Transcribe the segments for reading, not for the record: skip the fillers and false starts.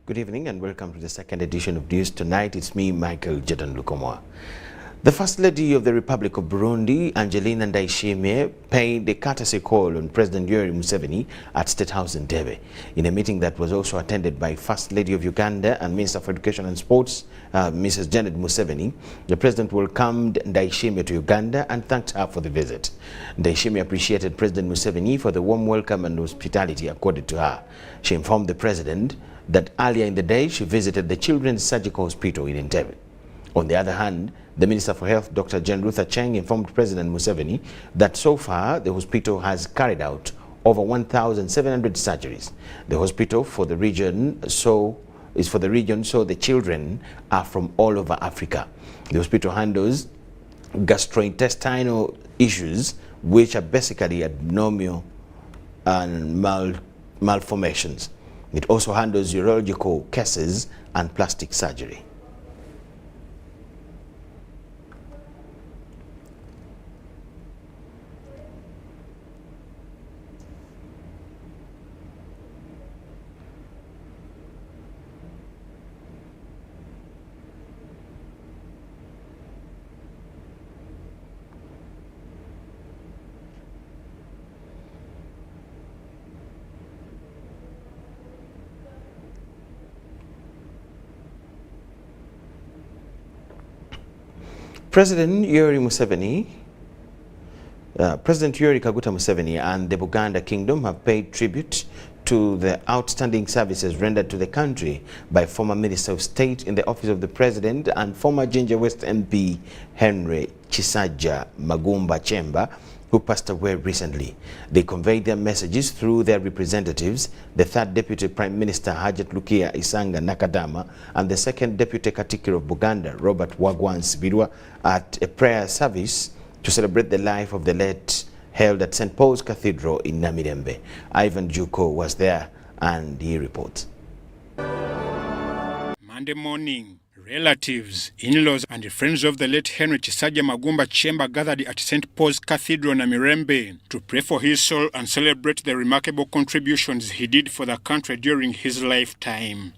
Good evening and welcome to the second edition of News Tonight. It's me, Michael Jordan Lukomoa. The First Lady of the Republic of Burundi, Angelina Ndayishimiye, paid a courtesy call on President Yoweri Museveni at State House in Entebbe. In a meeting that was also attended by First Lady of Uganda and Minister for Education and Sports, Mrs. Janet Museveni, the President welcomed Ndayishimiye to Uganda and thanked her for the visit. Ndayishimiye appreciated President Museveni for the warm welcome and hospitality accorded to her. She informed the President that earlier in the day she visited the Children's Surgical Hospital in Entebbe. On the other hand, the Minister for Health, Dr. Jane Ruth Acheng, informed President Museveni that so far the hospital has carried out over 1,700 surgeries. The hospital for the region so the children are from all over Africa. The hospital handles gastrointestinal issues, which are basically abnormal and malformations. It also handles urological cases and plastic surgery. President Yoweri Kaguta Museveni and the Buganda Kingdom have paid tribute to the outstanding services rendered to the country by former Minister of State in the Office of the President and former Jinja West MP Henry Chisaja Magumba Chemba, who passed away recently. They conveyed their messages through their representatives, the third Deputy Prime Minister Hajat Lukia Isanga Nakadama and the second Deputy Katikiro of Buganda, Robert Wagwan Sibirwa, at a prayer service to celebrate the life of the late held at St. Paul's Cathedral in Namirembe. Ivan Juko was there and he reports. Monday morning, relatives, in-laws and friends of the late Henry Chisaja Magumba Chemba gathered at St. Paul's Cathedral Namirembe to pray for his soul and celebrate the remarkable contributions he did for the country during his lifetime.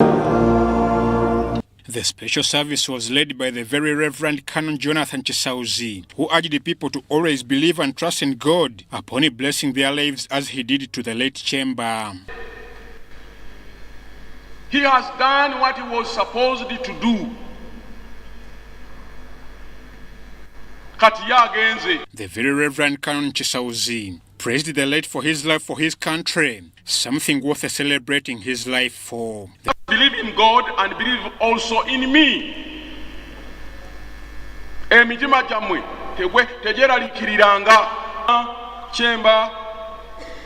The special service was led by the Very Reverend Canon Jonathan Chisauzi, who urged the people to always believe and trust in God upon blessing their lives as he did to the late Chemba. He has done what he was supposed to do. The Very Reverend Canon Chisauzi praised the late for his love for his country, something worth celebrating his life for. Believe in God and believe also in me. Emitima jamwe tegeralikiriranga Chemba.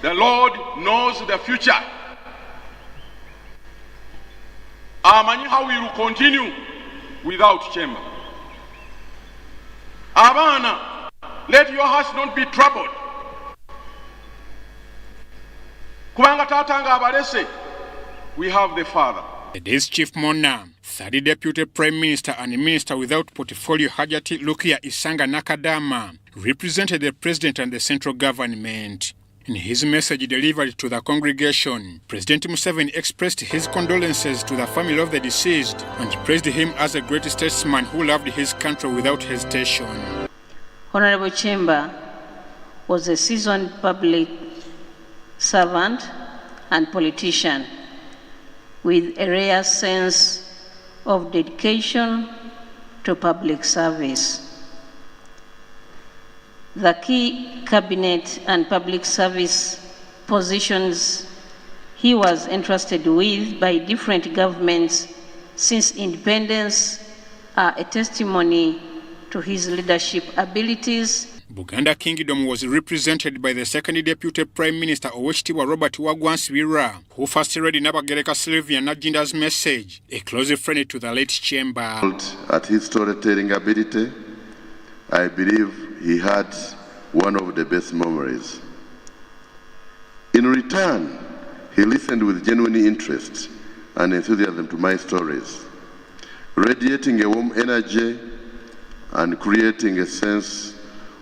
The Lord knows the future. Amanyi how we will continue without Chemba. Abana, let your hearts not be troubled. Kubanga tatanga abalese, we have the Father. The day's chief mourner, third Deputy Prime Minister and Minister without portfolio Hajati Lukia Isanga Nakadama, represented the President and the central government. In his message delivered to the congregation, President Museveni expressed his condolences to the family of the deceased and praised him as a great statesman who loved his country without hesitation. Honorable Chemba was a seasoned public servant and politician with a rare sense of dedication to public service. The key cabinet and public service positions he was entrusted with by different governments since independence are a testimony to his leadership abilities. Buganda Kingdom was represented by the second Deputy Prime Minister Owekitiibwa Robert Wagwan Sibirwa, who first read Nabagereka Sylvia Najinda's message, a close friend to the late Chemba. At his storytelling ability, I believe he had one of the best memories. In return, he listened with genuine interest and enthusiasm to my stories, radiating a warm energy and creating a sense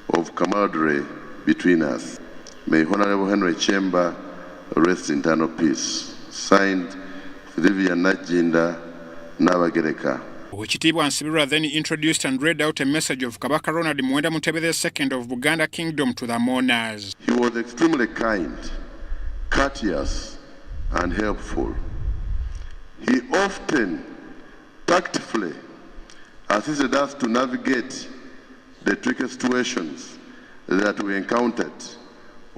of camaraderie between us. May Honorable Henry Chemba rest in eternal peace. Signed, Sylvia Najinda Nabagereka. Oweekitiibwa Nsibirwa then introduced and read out a message of Kabaka Ronald Muwenda Mutebi II of Buganda Kingdom to the mourners. He was extremely kind, courteous, and helpful. He often tactfully assisted us to navigate the tricky situations that we encountered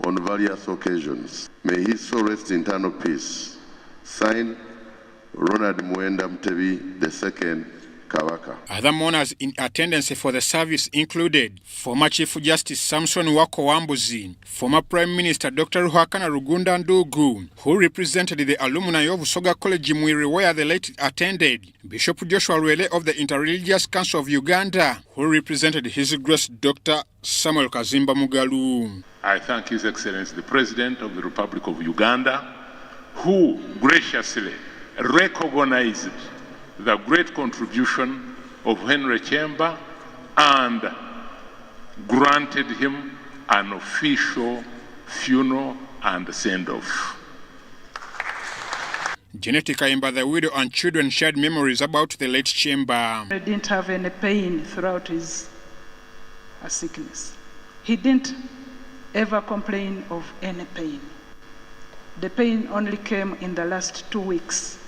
on various occasions. May his soul rest in eternal peace. Signed, Ronald Muwenda Mutebi II, Kabaka. Other mourners in attendance for the service included former Chief Justice Samson Wako Wambuzi, former Prime Minister Dr. Ruhakana Rugunda Ndugu, who represented the alumni of Soga College Mwiri where the late attended, Bishop Joshua Rwele of the Interreligious Council of Uganda, who represented His Grace Dr. Samuel Kazimba Mugalu. I thank His Excellency the President of the Republic of Uganda, who graciously recognized the great contribution of Henry Chemba and granted him an official funeral and send-off. Janet Kayimba, the widow and children, shared memories about the late Chemba. He didn't have any pain throughout his sickness. He didn't ever complain of any pain. The pain only came in the last 2 weeks.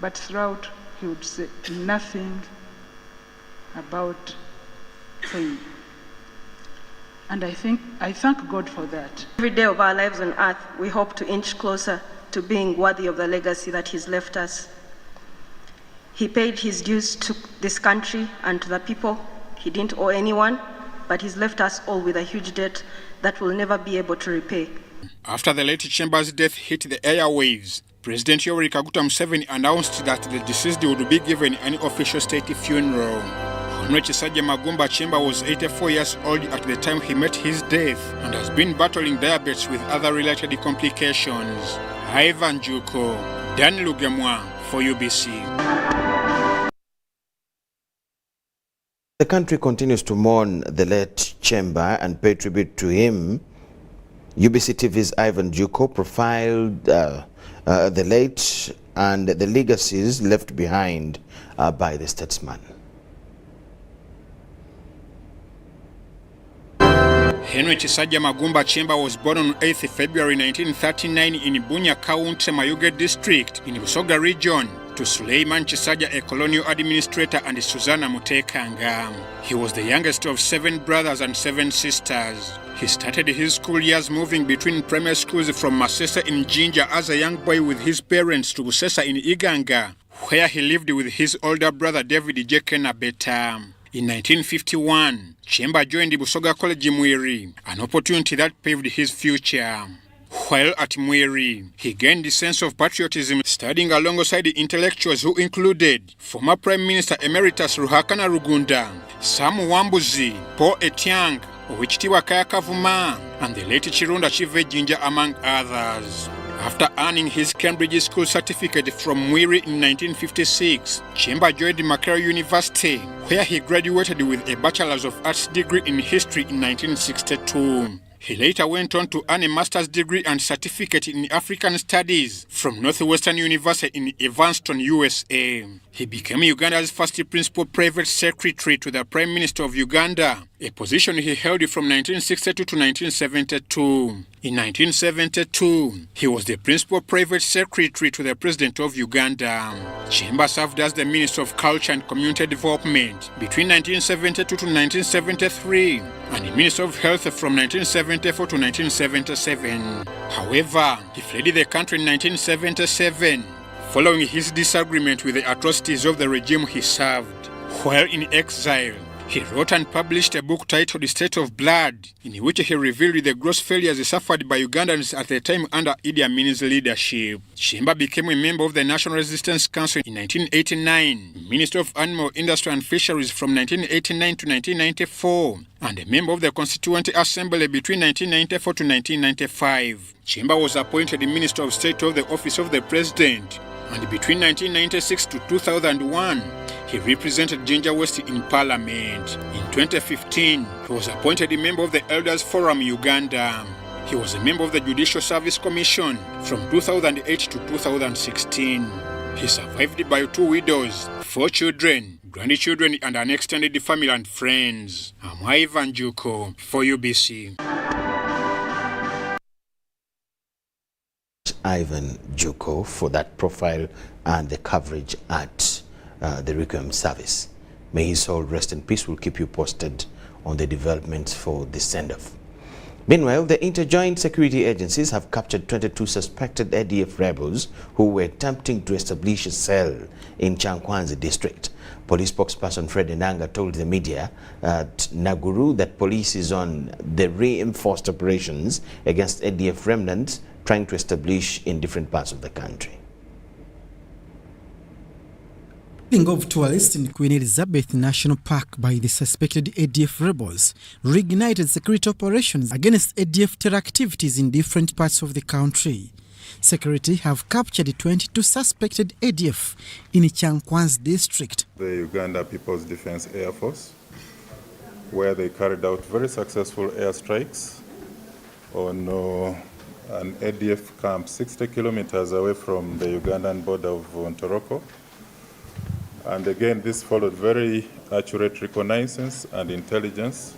But throughout, he would say nothing about pain. And I thank God for that. Every day of our lives on earth, we hope to inch closer to being worthy of the legacy that He's left us. He paid His dues to this country and to the people. He didn't owe anyone, but He's left us all with a huge debt that we'll never be able to repay. After the late Chemba's death hit the airwaves, President Yoweri Kaguta Museveni announced that the deceased would be given an official state funeral. Henry Kisajja Magumba Chemba was 84 years old at the time he met his death and has been battling diabetes with other related complications. Ivan Juko, Dan Lugemwa for UBC. The country continues to mourn the late Chemba and pay tribute to him. UBC TV's Ivan Juko profiled the late and the legacies left behind by the statesman. Henry Kisajja Magumba Chemba was born on 8th February 1939 in Bunya County, Mayuge District in Busoga Region to Suleiman Kisajja, a colonial administrator, and Susanna Mutekanga. He was the youngest of 7 brothers and 7 sisters. He started his school years moving between primary schools from Masesa in Jinja as a young boy with his parents to Busesa in Iganga, where he lived with his older brother David Jekena Beta. In 1951, Chemba joined Busoga College Mwiri, an opportunity that paved his future. While at Mwiri, he gained a sense of patriotism studying alongside the intellectuals who included former Prime Minister Emeritus Ruhakana Rugunda, Sam Wambuzi, Paul Etiang, Oweekitiibwa Kayakavuma, and the late Chirunda Chive Jinja, among others. After earning his Cambridge School certificate from Mwiri in 1956, Chemba joined Makerere University, where he graduated with a Bachelor's of Arts degree in History in 1962. He later went on to earn a master's degree and certificate in African Studies from Northwestern University in Evanston, USA. He became Uganda's first principal private secretary to the Prime Minister of Uganda, a position he held from 1962 to 1972. In 1972, he was the principal private secretary to the President of Uganda. Chemba served as the Minister of Culture and Community Development between 1972 to 1973 and the Minister of Health from 1974 to 1977. However, he fled the country in 1977 following his disagreement with the atrocities of the regime he served. While in exile, he wrote and published a book titled The State of Blood, in which he revealed the gross failures suffered by Ugandans at the time under Idi Amin's leadership. Chemba became a member of the National Resistance Council in 1989, Minister of Animal Industry and Fisheries from 1989 to 1994, and a member of the Constituent Assembly between 1994 to 1995. Chemba was appointed Minister of State of the Office of the President, and between 1996 to 2001, he represented Jinja West in Parliament. In 2015, he was appointed a member of the Elders Forum Uganda. He was a member of the Judicial Service Commission from 2008 to 2016. He survived by 2 widows, 4 children, grandchildren, and an extended family and friends. I'm Ivan Juko for UBC. Ivan Juko for that profile and the coverage at the Requiem service. May his soul rest in peace. We'll keep you posted on the developments for the send-off. Meanwhile, the interjoint security agencies have captured 22 suspected ADF rebels who were attempting to establish a cell in Chankwanzi district. Police spokesperson Fred Enanga told the media at Naguru that police is on the reinforced operations against ADF remnants trying to establish in different parts of the country. Of tourists in Queen Elizabeth National Park by the suspected ADF rebels reignited security operations against ADF terror activities in different parts of the country. Security have captured 22 suspected ADF in Chankwanzi district. The Uganda People's Defense Air Force, where they carried out very successful airstrikes on an ADF camp 60 kilometers away from the Ugandan border of Ntoroko. And again, this followed very accurate reconnaissance and intelligence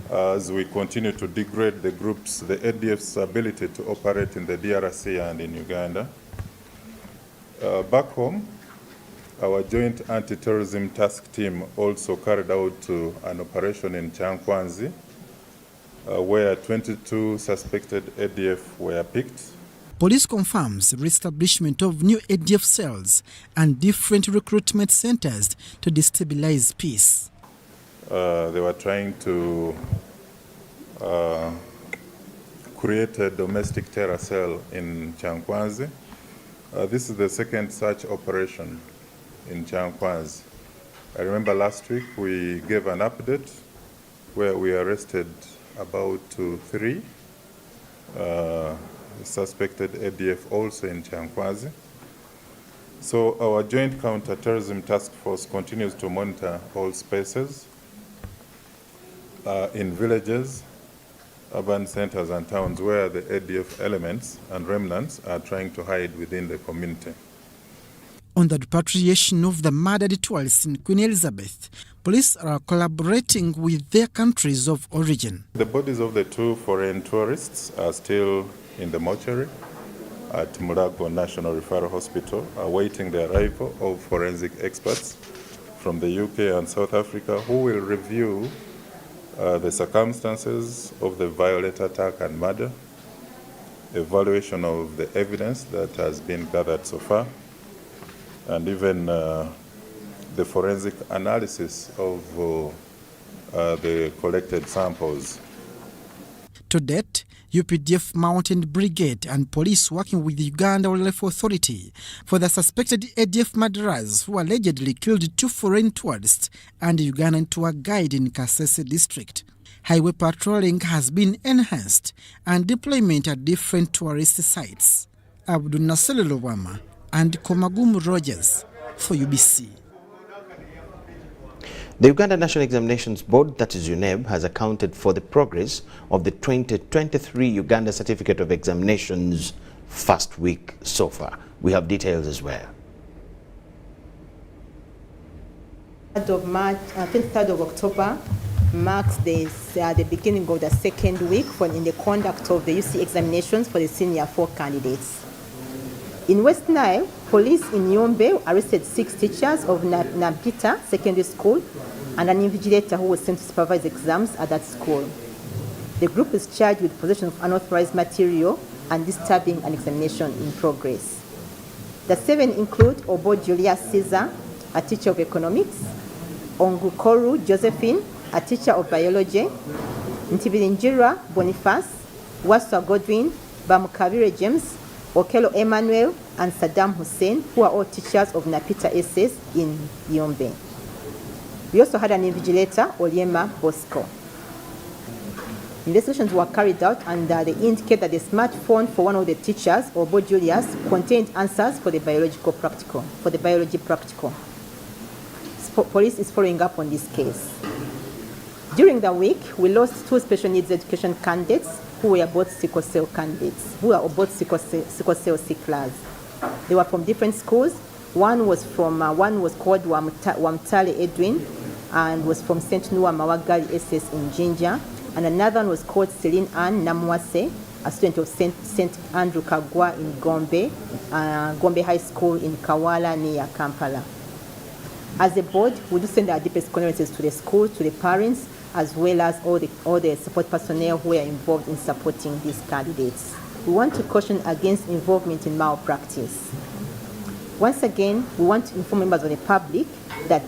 as we continue to degrade the groups, the ADF's ability to operate in the DRC and in Uganda. Back home, our joint anti-terrorism task team also carried out an operation in Chankwanzi, where 22 suspected ADF were picked. Police confirms re-establishment of new ADF cells and different recruitment centers to destabilize peace. They were trying to create a domestic terror cell in Chankwanzi. This is the second such operation in Chankwanzi. I remember last week we gave an update where we arrested about 3 suspected ADF also in Chankwanzi. So our joint counter-terrorism task force continues to monitor all spaces in villages, urban centers and towns where the ADF elements and remnants are trying to hide within the community. On the repatriation of the murdered tourists in Queen Elizabeth, police are collaborating with their countries of origin. The bodies of the 2 foreign tourists are still in the mortuary at Mulago National Referral Hospital, awaiting the arrival of forensic experts from the UK and South Africa who will review the circumstances of the violent attack and murder, evaluation of the evidence that has been gathered so far, and even the forensic analysis of the collected samples. To date, UPDF Mountain Brigade and police working with the Uganda Wildlife Authority for the suspected ADF murderers who allegedly killed 2 foreign tourists and a Ugandan tour guide in Kasese district. Highway patrolling has been enhanced and deployment at different tourist sites. Abdul Nasser Lowama and Komagum Rogers for UBC. The Uganda National Examinations Board, that is UNEB, has accounted for the progress of the 2023 Uganda Certificate of Examinations first week so far. We have details as well. 23rd of October marks the beginning of the second week in the conduct of the UC examinations for the senior 4 candidates. In West Nile, police in Yombe arrested 6 teachers of Nabita Secondary School and an invigilator who was sent to supervise exams at that school. The group is charged with possession of unauthorized material and disturbing an examination in progress. The 7 include Obo Julia Caesar, a teacher of economics, Ongukoru Josephine, a teacher of biology, Ntibirinjira Boniface, Waswa Godwin, Bamukabire James, Okelo Emmanuel, and Saddam Hussein, who are all teachers of Napita SS in Yombe. We also had an invigilator, Oliema Bosco. Investigations were carried out and they indicate that the smartphone for one of the teachers, Obo Julius, contained answers for the biology practical. Police is following up on this case. During the week, we lost 2 special needs education candidates who were both sickle cell candidates, who are both sickle cell sicklers. They were from different schools. One was called Wamtale Edwin, and was from St. Noah Mawagali SS in Jinja, and another one was called Celine Ann Namwase, a student of St. Andrew Kagwa in Gombe High School in Kawala near Kampala. As a board, we do send our deepest condolences to the school, to the parents, as well as all the support personnel who are involved in supporting these candidates. We want to caution against involvement in malpractice. Once again, we want to inform members of the public that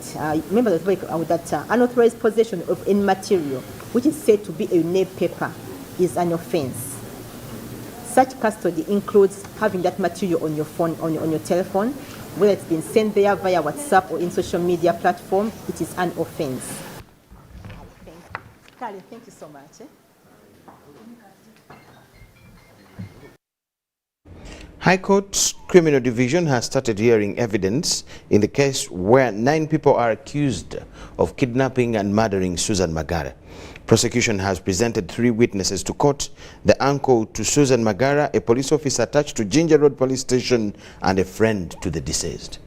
unauthorized possession of any material which is said to be a UNEB paper is an offense. Such custody includes having that material on your phone, on your telephone, whether it's been sent there via WhatsApp or in social media platform. It is an offense. Kali, thank you so much. High Court's Criminal Division has started hearing evidence in the case where 9 people are accused of kidnapping and murdering Susan Magara. Prosecution has presented 3 witnesses to court: the uncle to Susan Magara, a police officer attached to Ginger Road Police Station, and a friend to the deceased.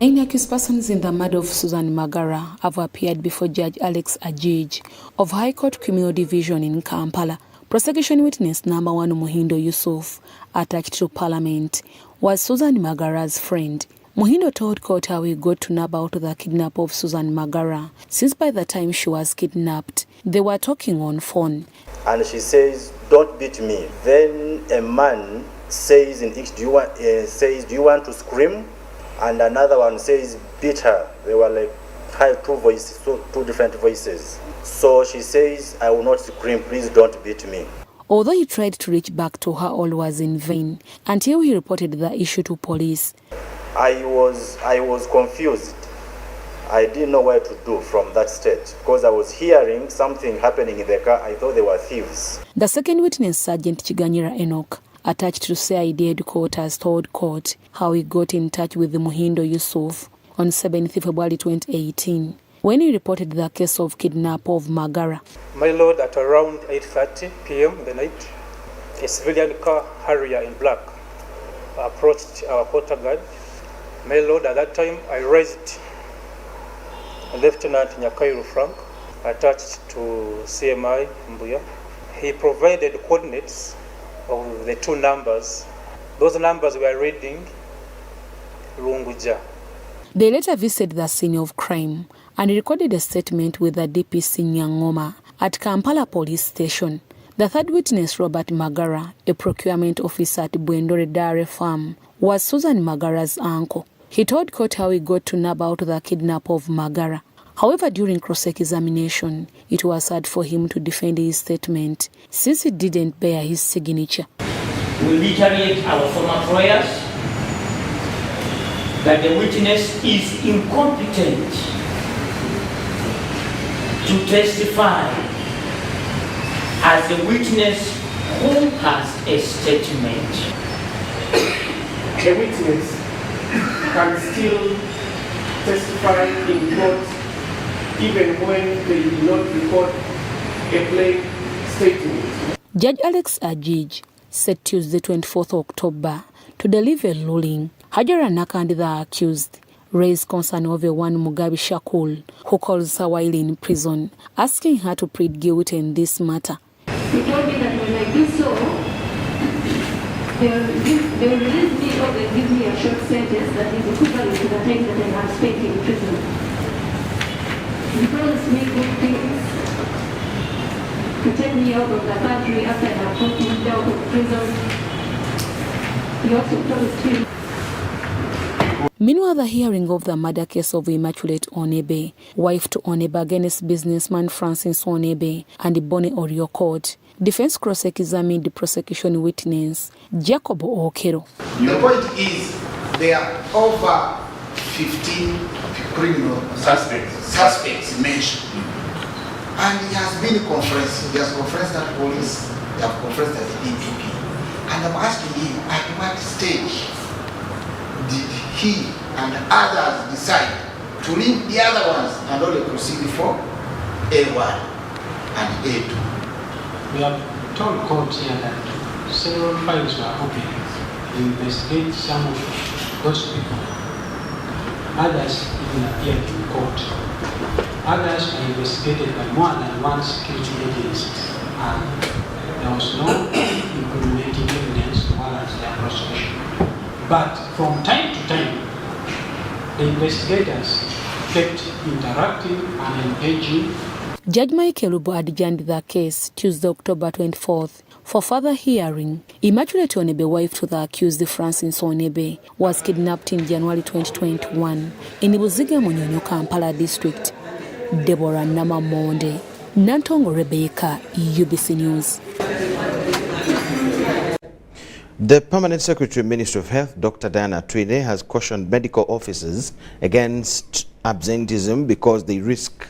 9 accused persons in the murder of Susan Magara have appeared before Judge Alex Ajij of High Court Criminal Division in Kampala. Prosecution witness number 1 Muhindo Yusuf, attached to Parliament, was Susan Magara's friend. Muhindo told court how he got to know about the kidnap of Susan Magara, since by the time she was kidnapped, they were talking on phone. And she says, "Don't beat me." Then a man says, "Do you want to scream?" And another one says, "Beat her." They were like two different voices. So she says, "I will not scream, please don't beat me." Although he tried to reach back to her, all was in vain until he reported the issue to police. I was confused. I didn't know what to do from that state because I was hearing something happening in the car. I thought they were thieves. The second witness, Sergeant Chiganyira Enoch, attached to CID headquarters, told court how he got in touch with Muhindo Yusuf on 7th February 2018 when he reported the case of kidnap of Magara. My lord, at around 8:30 p.m. in the night, a civilian car Harrier in black approached our quarter guard. My lord, at that time, I raised Lieutenant Nyakairu Frank, attached to CMI Mbuya. He provided coordinates of the 2 numbers. Those numbers were reading Runguja. They later visited the scene of crime and recorded a statement with the DPC Nyangoma at Kampala Police Station. The third witness, Robert Magara, a procurement officer at Bwendore Dairy Farm, was Susan Magara's uncle. He told court how he got to know about the kidnap of Magara. However, during cross-examination, it was hard for him to defend his statement since it didn't bear his signature. We reiterate our former prayers that the witness is incompetent to testify as a witness who has a statement. The witness can still testify in court even when they do not record a plain statement. Judge Alex Ajij said Tuesday 24th October to deliver a ruling. Hajara Nakandi, the accused, raised concern over one Mugabe Shakul, who calls her while in prison, asking her to plead guilty in this matter. He told me that when I do so, they will release me or they give me a short sentence that is equivalent to the time that I have spent in prison. He promised me good things to take me out of the country after I have gotten out of prison. He also promised me. Meanwhile, the hearing of the murder case of Immaculate Onebe, wife to Onebe, against businessman Francis Onebe and Bonnie Orio Court, defense cross-examined the prosecution witness Jacob Okero. The point is there are over 15 criminal suspects mentioned. And he has been conferencing. He has conferenced at police, he has conferenced at the DPP. And I'm asking him, at what stage did he and others decide to leave the other ones and only proceed for A1 and A2? We have told court here that several files were open to investigate some of those people. Others even appeared in court. Others were investigated by more than one security agency, and there was no incriminating evidence to warrant their prosecution. But from time to time, the investigators kept interacting and engaging. Judge Michael Ubo adjourned the case Tuesday, October 24th for further hearing. Immaculate Onebe, wife to the accused Francis Onebe, was kidnapped in January 2021 in Buziga Munyonyo, Kampala district. Deborah Namamonde, Nantongo Rebecca, UBC News. The Permanent Secretary, Ministry of Health, Dr. Diana Twine, has cautioned medical officers against absenteeism because they risk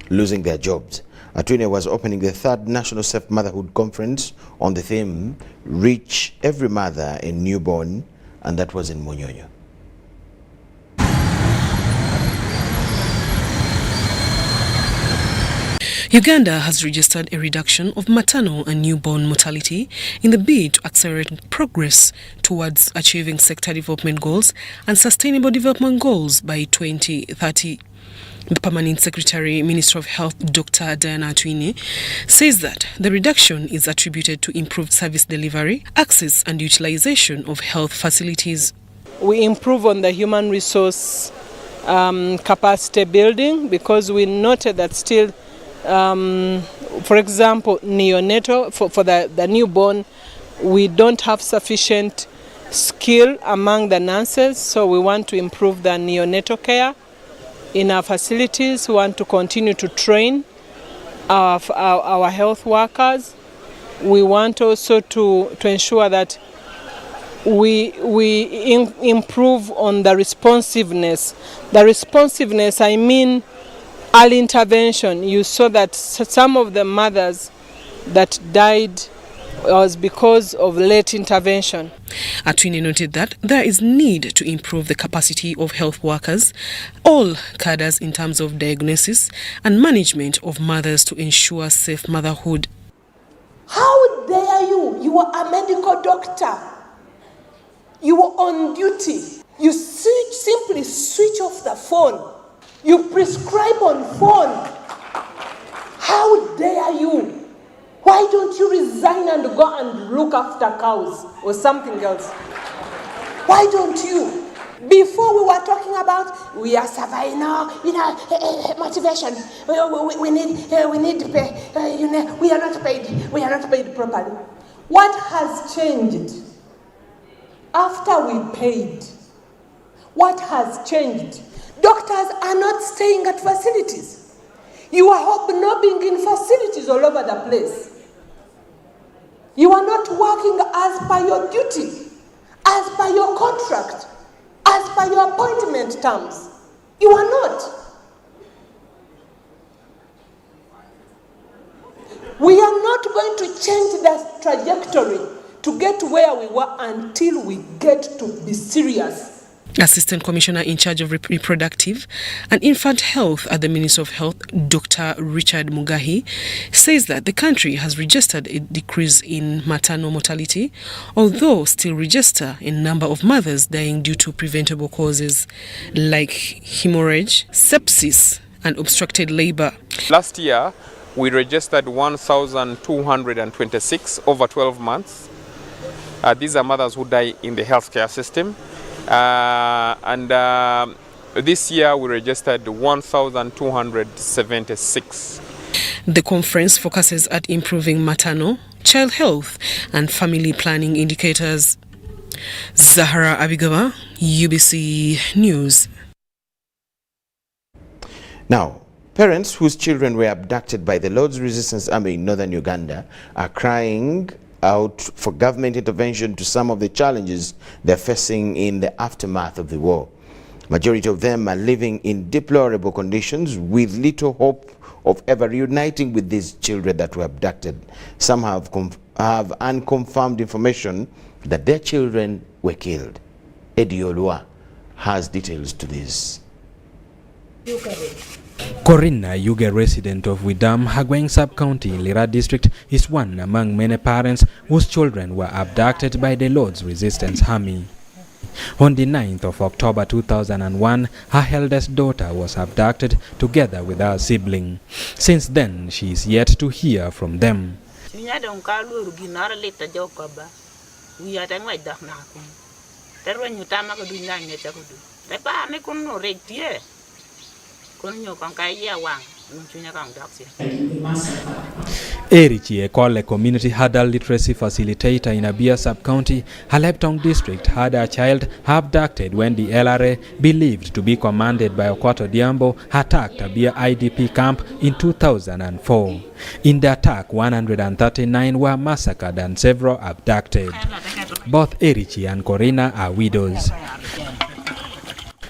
losing their jobs. Atwine was opening the 3rd National Safe Motherhood Conference on the theme, Reach Every Mother and Newborn, and that was in Munyonyo. Uganda has registered a reduction of maternal and newborn mortality in the bid to accelerate progress towards achieving sector development goals and sustainable development goals by 2030. The Permanent Secretary, Minister of Health, Dr. Diana Twine, says that the reduction is attributed to improved service delivery, access and utilization of health facilities. We improve on the human resource capacity building because we noted that still, for example, neonatal, for the newborn, we don't have sufficient skill among the nurses, so we want to improve the neonatal care in our facilities. We want to continue to train our health workers. We want also to ensure that we improve on the responsiveness. The responsiveness, I mean early intervention. You saw that some of the mothers that died was because of late intervention. Atwine noted that there is need to improve the capacity of health workers, all cadres in terms of diagnosis and management of mothers to ensure safe motherhood. How dare you? You are a medical doctor. You are on duty. You simply switch off the phone. You prescribe on phone. How dare you? Why don't you resign and go and look after cows or something else? Why don't you? Before we were talking about we are surviving now, motivation. We need to pay. We are not paid. We are not paid properly. What has changed after we paid? What has changed? Doctors are not staying at facilities. You are hobnobbing in facilities all over the place. You are not working as per your duty, as per your contract, as per your appointment terms. You are not. We are not going to change the trajectory to get where we were until we get to be serious. Assistant Commissioner in charge of reproductive and infant health at the Ministry of Health, Dr. Richard Mugahi, says that the country has registered a decrease in maternal mortality, although still register a number of mothers dying due to preventable causes like hemorrhage, sepsis, and obstructed labor. Last year, we registered 1,226 over 12 months. These are mothers who die in the healthcare system. This year we registered 1,276. The conference focuses at improving maternal, child health and family planning indicators. Zahara Abigawa, UBC News. Now, parents whose children were abducted by the Lord's Resistance Army in northern Uganda are crying out for government intervention to some of the challenges they're facing in the aftermath of the war. Majority of them are living in deplorable conditions with little hope of ever reuniting with these children that were abducted. Some have unconfirmed information that their children were killed. Eddie Olua has details to this. Corinna Yuge, resident of Widam, Hagweng Sub-County in Lira District, is one among many parents whose children were abducted by the Lord's Resistance Army. On the 9th of October 2001, her eldest daughter was abducted together with her sibling. Since then, she is yet to hear from them. Erichi, a Kole community adult literacy facilitator in Abia sub-county, Haleptong district, had a child abducted when the LRA, believed to be commanded by Okwato Diambo, attacked Abia IDP camp in 2004. In the attack, 139 were massacred and several abducted. Both Erichi and Corinna are widows.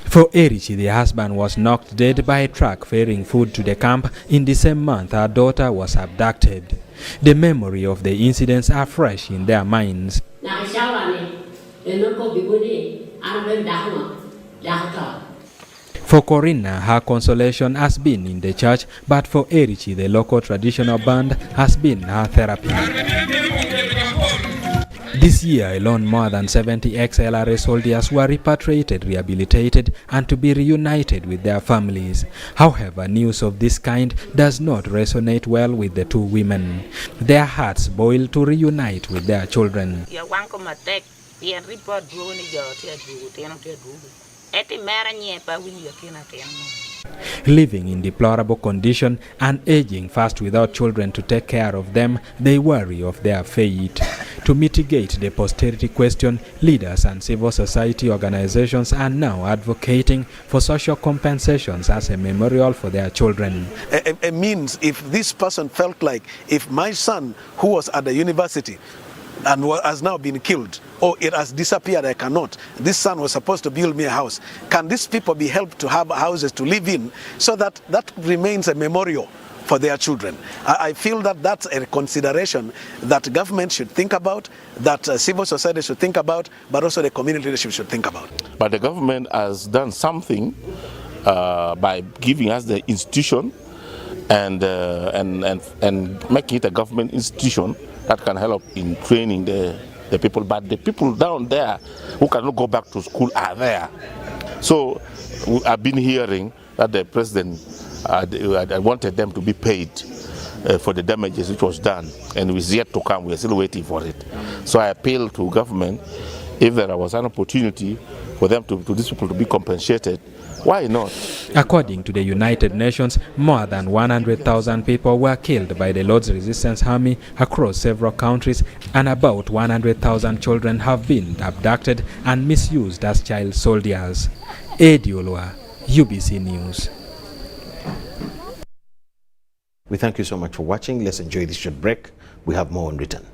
For Erichi, the husband was knocked dead by a truck ferrying food to the camp. In the same month, her daughter was abducted. The memory of the incidents are fresh in their minds. For Corinna, her consolation has been in the church, but for Erichi, the local traditional band has been her therapy. This year alone, more than 70 ex-LRA soldiers were repatriated, rehabilitated, and to be reunited with their families. However, news of this kind does not resonate well with the two women. Their hearts boil to reunite with their children. Living in deplorable condition and aging fast without children to take care of them, they worry of their fate. To mitigate the posterity question, leaders and civil society organizations are now advocating for social compensations as a memorial for their children. It means if this person felt like if my son who was at the university and has now been killed, or it has disappeared, I cannot. This son was supposed to build me a house. Can these people be helped to have houses to live in so that that remains a memorial for their children? I feel that that's a consideration that government should think about, that civil society should think about, but also the community leadership should think about. But the government has done something by giving us the institution and making it a government institution that can help in training the people. But the people down there who cannot go back to school are there. So I've been hearing that the president wanted them to be paid for the damages which was done, and it's yet to come. We're still waiting for it. So I appeal to government, if there was an opportunity for them to these people to be compensated, why not? According to the United Nations, more than 100,000 people were killed by the Lord's Resistance Army across several countries, and about 100,000 children have been abducted and misused as child soldiers. Eddie Olwa, UBC News. We thank you so much for watching. Let's enjoy this short break. We have more on return.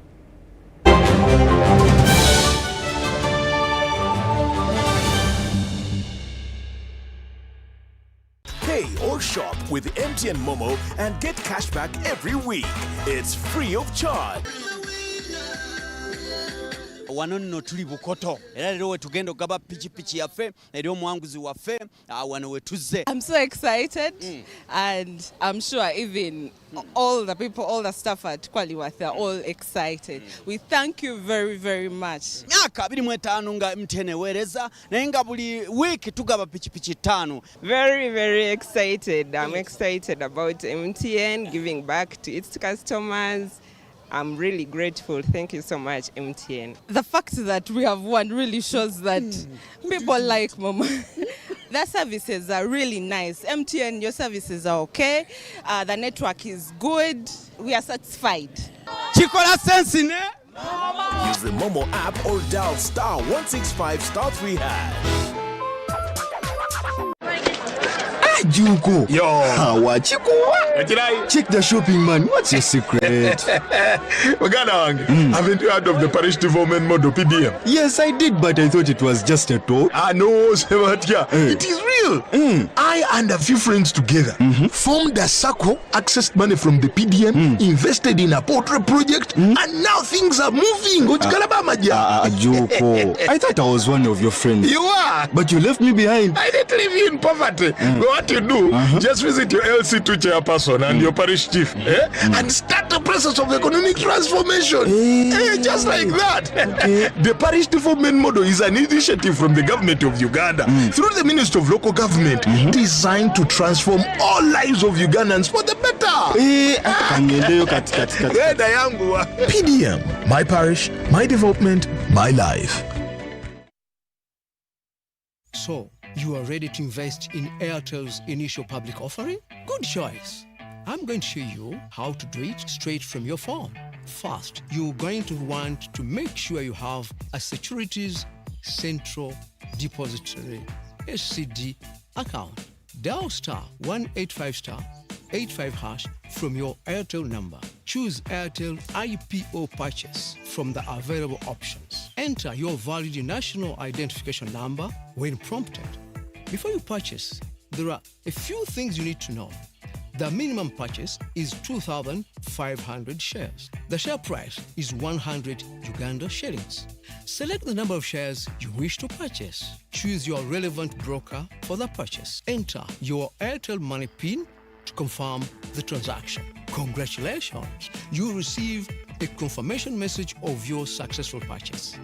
Pay or shop with MTN Momo and get cash back every week. It's free of charge. Wano nno tuli Bukoto era lero wetugenda okugaba pichipichi yaffe eri omwanguzi waffe wano wetuzze. I'm so excited and I'm sure even all the people, all the staff at Kwaliwath are all excited. We thank you very, very much. Myaka 25 nga MTN ewereza naye nga buli week tugaba pichipichi 5. Very, very excited. I'm excited about MTN giving back to its customers. I'm really grateful. Thank you so much, MTN. The fact that we have won really shows that people like Mama. Their services are really nice. MTN, your services are okay. The network is good. We are satisfied. Chikola sense ne? Use the Momo app or dial *165*3#. Juko. Yo. Check the shopping, man. What's your secret? Haven't you heard of the parish development model PDM? Yes, I did, but I thought it was just a talk. No, it is real. I and a few friends together formed a circle, accessed money from the PDM, invested in a portrait project, and now things are moving. Juko. I thought I was one of your friends. You are. But you left me behind. I didn't leave you in poverty. What you do, just visit your LC2 chairperson and your parish chief, and start the process of economic transformation. Just like that. The parish development model is an initiative from the government of Uganda through the Ministry of Local Government, designed to transform all lives of Ugandans for the better. PDM, my parish, my development, my life. So, you are ready to invest in Airtel's initial public offering? Good choice. I'm going to show you how to do it straight from your phone. First, you're going to want to make sure you have a Securities Central Depository SCD account. Dial *185*85# from your Airtel number. Choose Airtel IPO purchase from the available options. Enter your valid national identification number when prompted. Before you purchase, there are a few things you need to know. The minimum purchase is 2,500 shares. The share price is 100 Uganda shillings. Select the number of shares you wish to purchase. Choose your relevant broker for the purchase. Enter your Airtel Money PIN to confirm the transaction. Congratulations! You will receive a confirmation message of your successful purchase.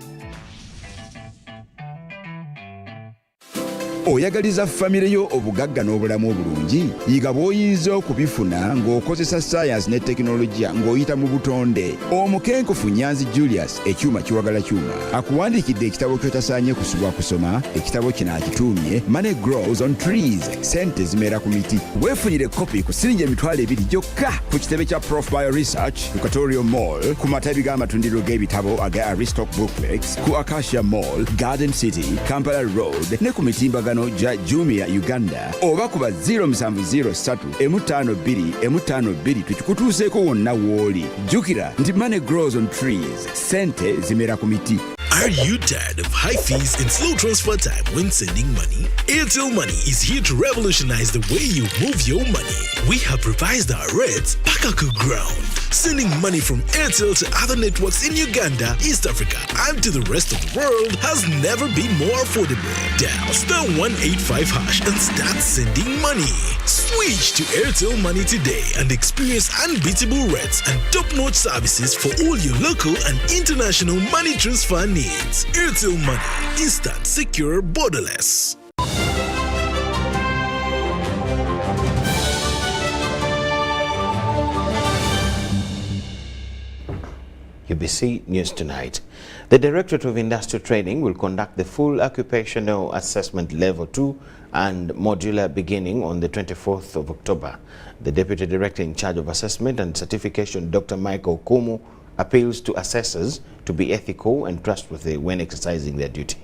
Oyagaliza famire yo obugagga n'obulamu obulungi yiga bw'oyinza okubifuna ng'okozesa science ne tekinologiya ng'oyita mu butonde. Omukenkufu Nyanzi Julius ekyuma kiwagala kyuma akuwandiikidde ekitabo ky'otasaanye kusubwa kusoma. Ekitabo kino akituumye Money Grows on Trees, sente zimera ku miti. Weefunire kopi ku siringi $200 gyokka ku kitebe kya Prof Bio Research ku Katorio Mall, ku matabi g'amatundiro g'ebitabo aga Aristoc Booklex, ku Acacia Mall, Garden City, Kampala Road ne ku mitimbagano ja Jumia Uganda, oba kuba 0703-M52-M52 tukikutuuseeko wonna w'oli. Jjukira nti Money Grows on Trees, sente zimera ku miti. Are you tired of high fees and slow transfer time when sending money? Airtel Money is here to revolutionize the way you move your money. We have revised our rates back to ground. Sending money from Airtel to other networks in Uganda, East Africa, and to the rest of the world has never been more affordable. Dial *185# and start sending money. Switch to Airtel Money today and experience unbeatable rates and top-notch services for all your local and international money transfer needs. Airtel Money, instant, secure, borderless. UBC News Tonight. The Directorate of Industrial Training will conduct the full occupational assessment level 2 and modular beginning on the 24th of October. The Deputy Director in charge of assessment and certification, Dr. Michael Kumu, appeals to assessors to be ethical and trustworthy when exercising their duty.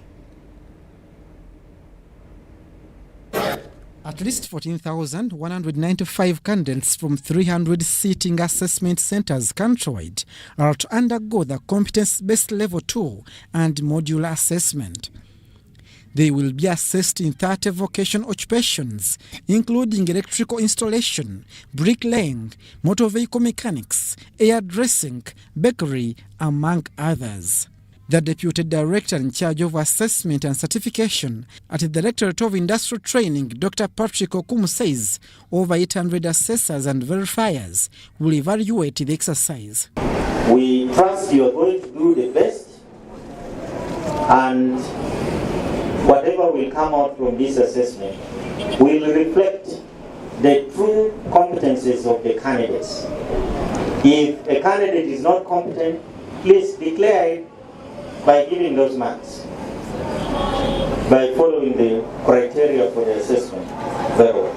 At least 14,195 candidates from 300 sitting assessment centers countrywide are to undergo the competence-based level 2 and modular assessment. They will be assessed in 30 vocational occupations, including electrical installation, bricklaying, motor vehicle mechanics, hairdressing, bakery, among others. The Deputy Director in charge of assessment and certification at the Directorate of Industrial Training, Dr. Patrick Okumu, says over 800 assessors and verifiers will evaluate the exercise. We trust you are going to do the best, and whatever will come out from this assessment will reflect the true competencies of the candidates. If a candidate is not competent, please declare it by giving those marks, by following the criteria for the assessment very well.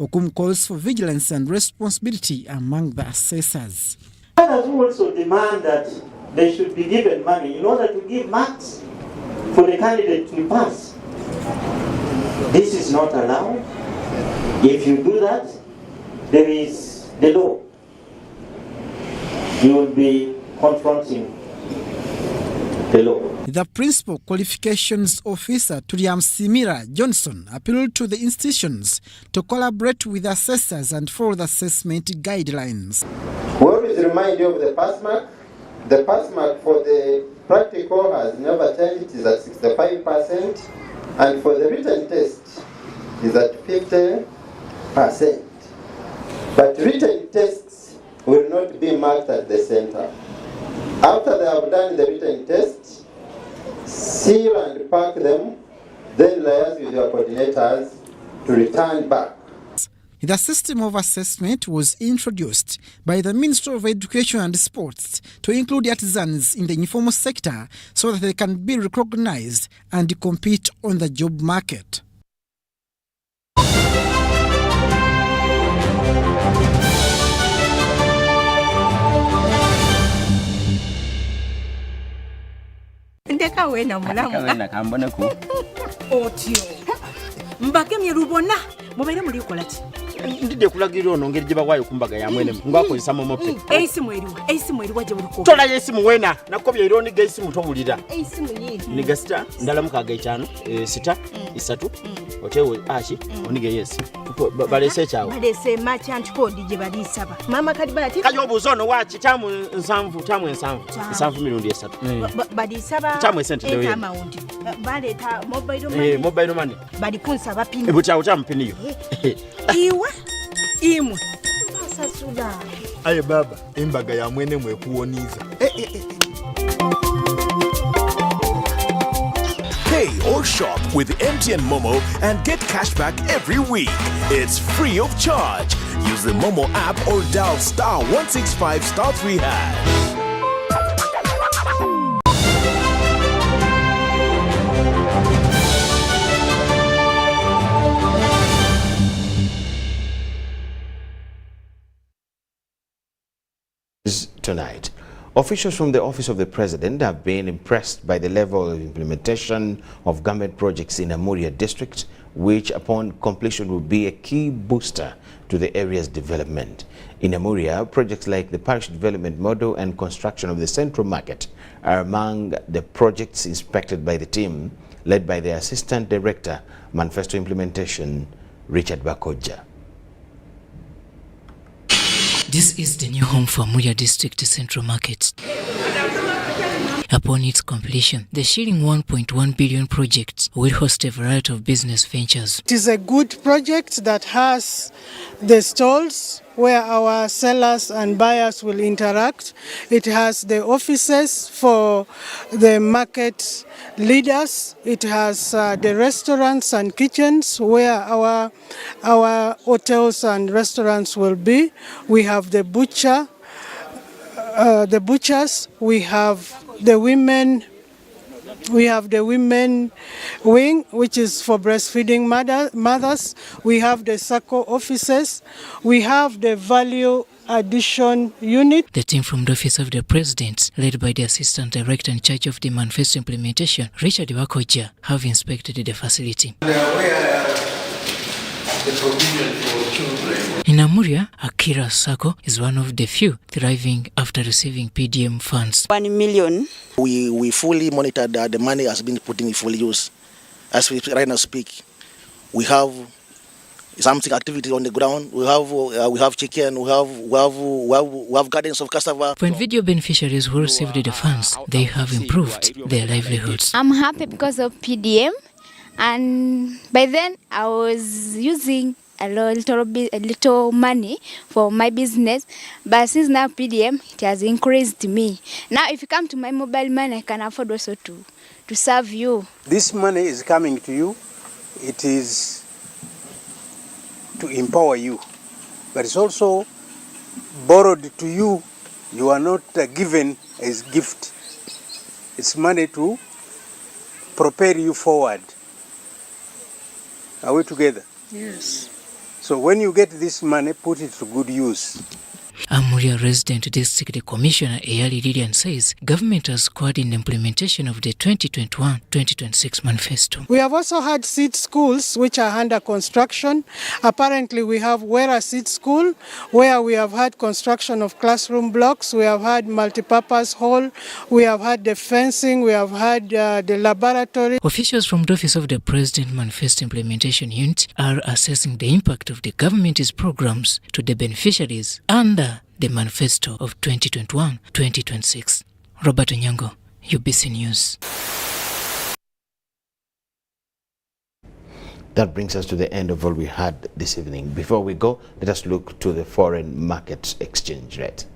Okum calls for vigilance and responsibility among the assessors. Others who also demand that they should be given money in order to give marks for the candidate to pass. This is not allowed. If you do that, there is the law. You will be confronting the law. The Principal Qualifications Officer, Turiam Simira Johnson, appealed to the institutions to collaborate with assessors and follow the assessment guidelines. We always remind you of the pass mark. The pass mark for the practical has never changed. It is at 65%. And for the written test, is at 50%. But written tests will not be marked at the center. After they have done the written test, seal and pack them, then liaise with your coordinators to return back. The system of assessment was introduced by the Ministry of Education and Sports to include artisans in the informal sector so that they can be recognized and compete on the job market. Ndeka wena mulamu. Kambona ku. Otyo. Mbake myerubona. Mubaire muri kolati. Ndide kulagira ono ngeri jiba kwayo kumbaga ya mwene ngwako isamo mope. Eisimu eriwa je buliko. Tola yesimu wena nakobya ironi geisimu tobulira. Eisimu nyinyi. Niga sita ndala mukaga 5 sita 3 otewe ashi onige yesi. Balese chawo. Balese merchant code je balisaba. Mama kadi balati. Kayo buzono wachi tamu nsanvu nsanvu mirundi 3. Balisaba. Tamu esente dewe. Amount. Baleta mobile money. Mobile money. Balikunsa bapini. Ebucha utampiniyo. Iwa imwe sasula aye baba embaga ya mwene mwe kuoniza Pay or shop with MTN Momo and get cashback every week. It's free of charge. Use the Momo app or dial *165*3#. Tonight, officials from the Office of the President have been impressed by the level of implementation of government projects in Amuria district, which upon completion will be a key booster to the area's development. In Amuria, projects like the parish development model and construction of the central market are among the projects inspected by the team led by the Assistant Director, Manifesto Implementation, Richard Bakoja. This is the new home for Amuria District Central Market. Upon its completion, the shilling 1.1 billion project will host a variety of business ventures. It is a good project that has the stalls where our sellers and buyers will interact. It has the offices for the market leaders. It has the restaurants and kitchens where our hotels and restaurants will be. We have the butchers. We have the women. We have the women wing, which is for breastfeeding mothers. We have the SACCO offices. We have the value addition unit. The team from the Office of the President, led by the Assistant Director in charge of the Manifesto Implementation, Richard Bakoja, have inspected the facility. In Amuria, Akira SACCO is one of the few thriving after receiving PDM funds. 1 million. We fully monitor that the money has been put in full use. As we right now speak, we have something activity on the ground. We have chicken. We have gardens of cassava. For individual beneficiaries who received the funds, they have improved their livelihoods. I'm happy because of PDM, and by then I was using a little money for my business, but since now PDM, it has increased me. Now if you come to my mobile money, I can afford also to serve you. This money is coming to you. It is to empower you, but it's also borrowed to you. You are not given as gift. It's money to propel you forward. Are we together? Yes. So when you get this money, put it to good use. Amuria Resident District Commissioner Eyali Lilian says government has scored in the implementation of the 2021-2026 manifesto. We have also had seed schools which are under construction. Apparently we have Wera Seed School where we have had construction of classroom blocks. We have had multipurpose hall. We have had the fencing. We have had the laboratory. Officials from the Office of the President Manifesto Implementation Unit are assessing the impact of the government's programs to the beneficiaries under the manifesto of 2021-2026. Robert Onyango, UBC News. That brings us to the end of all we had this evening. Before we go, let us look to the foreign market exchange rate.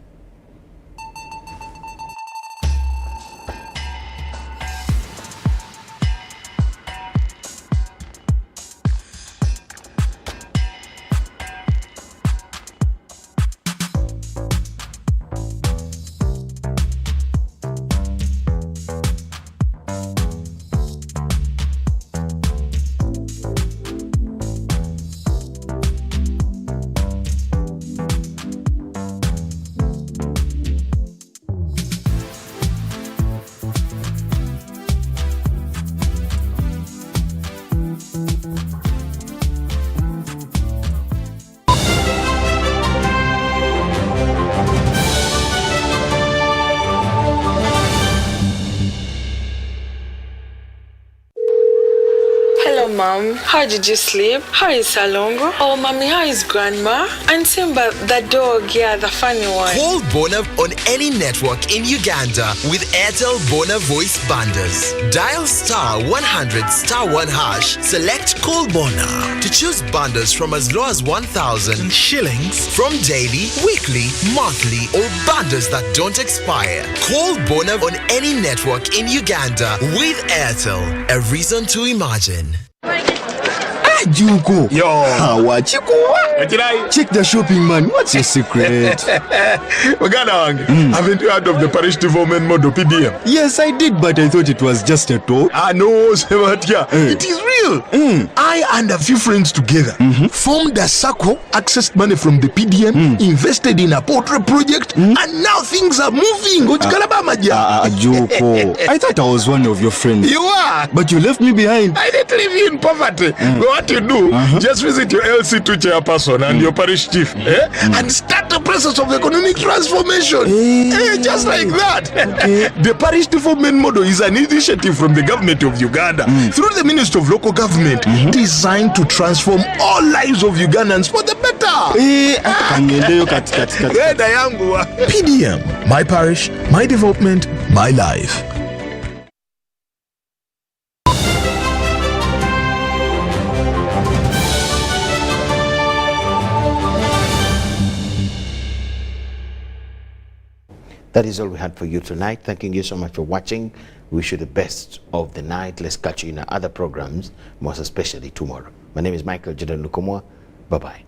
Mom, how did you sleep? How is Salongo? Oh, Mommy, how is Grandma? And Simba, the dog, yeah, the funny one. Call Bona on any network in Uganda with Airtel Bona voice bundles. Dial *100*1#, select Call Bona to choose bundles from as low as 1,000 shillings from daily, weekly, monthly, or bundles that don't expire. Call Bona on any network in Uganda with Airtel. A reason to imagine. Juko. Yo. What you check the shopping, man. What's your secret? Haven't you heard of the parish development model PDM? Yes, I did, but I thought it was just a talk. No, Sebatia. It is real. I and a few friends together formed a circle, accessed money from the PDM, invested in a portrait project, and now things are moving. Juko. I thought I was one of your friends. You are. But you left me behind. I didn't leave you in poverty. What you do, just visit your LC2 chairperson and your parish chief and start the process of economic transformation. Just like that. The parish development model is an initiative from the government of Uganda through the Ministry of Local Government designed to transform all lives of Ugandans for the better. PDM, my parish, my development, my life. That is all we had for you tonight. Thanking you so much for watching. Wish you the best of the night. Let's catch you in our other programs, most especially tomorrow. My name is Michael Jordan Lukomwa. Bye-bye.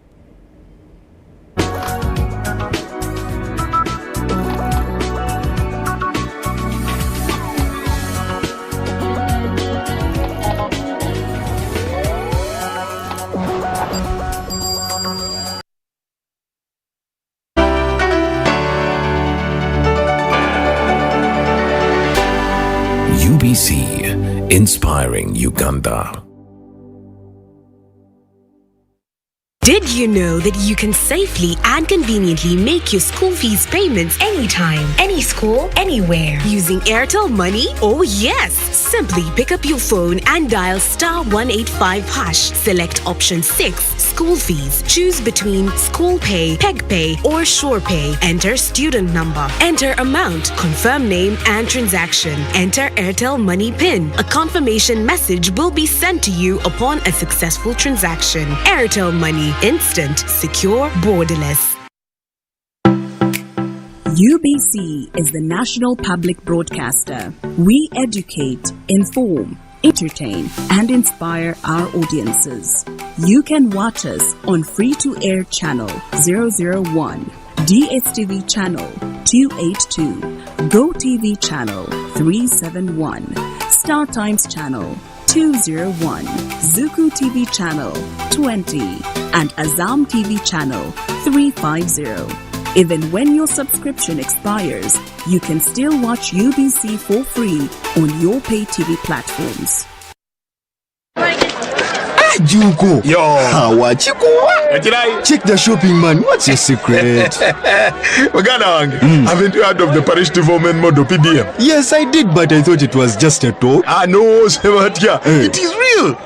UBC, inspiring Uganda. Did you know that you can safely and conveniently make your school fees payments anytime, any school, anywhere using Airtel Money? Oh yes! Simply pick up your phone and dial *185#. Select option 6, school fees. Choose between school pay, peg pay, or shore pay. Enter student number. Enter amount, confirm name and transaction. Enter Airtel Money PIN. A confirmation message will be sent to you upon a successful transaction. Airtel Money. Instant, secure, borderless. UBC is the national public broadcaster. We educate, inform, entertain, and inspire our audiences. You can watch us on free-to-air channel 001, DSTV channel 282, GoTV channel 371, Star Times channel 201, Zuku TV channel 20, and Azam TV channel 350. Even when your subscription expires, you can still watch UBC for free on your pay TV platforms. Juko. Yo. What you check the shopping, man. What's your secret? Haven't you heard of the parish development model PDM? Yes, I did, but I thought it was just a talk. No, Sebatia. It is real.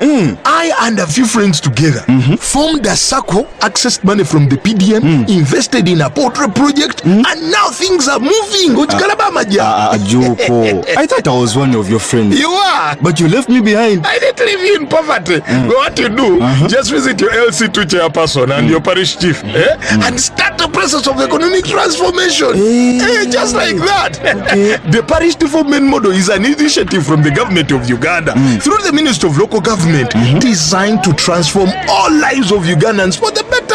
I and a few friends together formed a circle, accessed money from the PDM, invested in a portrait project, and now things are moving. Juko. I thought I was one of your friends. You are. But you left me behind. I didn't leave you in poverty. What should do, just visit your LC2 chairperson and your parish chief, and start the process of economic transformation. Just like that. The parish development model is an initiative from the government of Uganda through the Ministry of Local Government, designed to transform all lives of Ugandans for the better.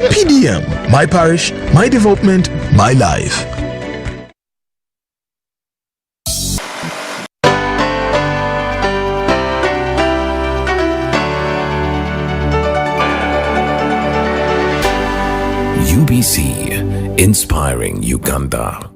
PDM, my parish, my development, my life. UBC, inspiring Uganda.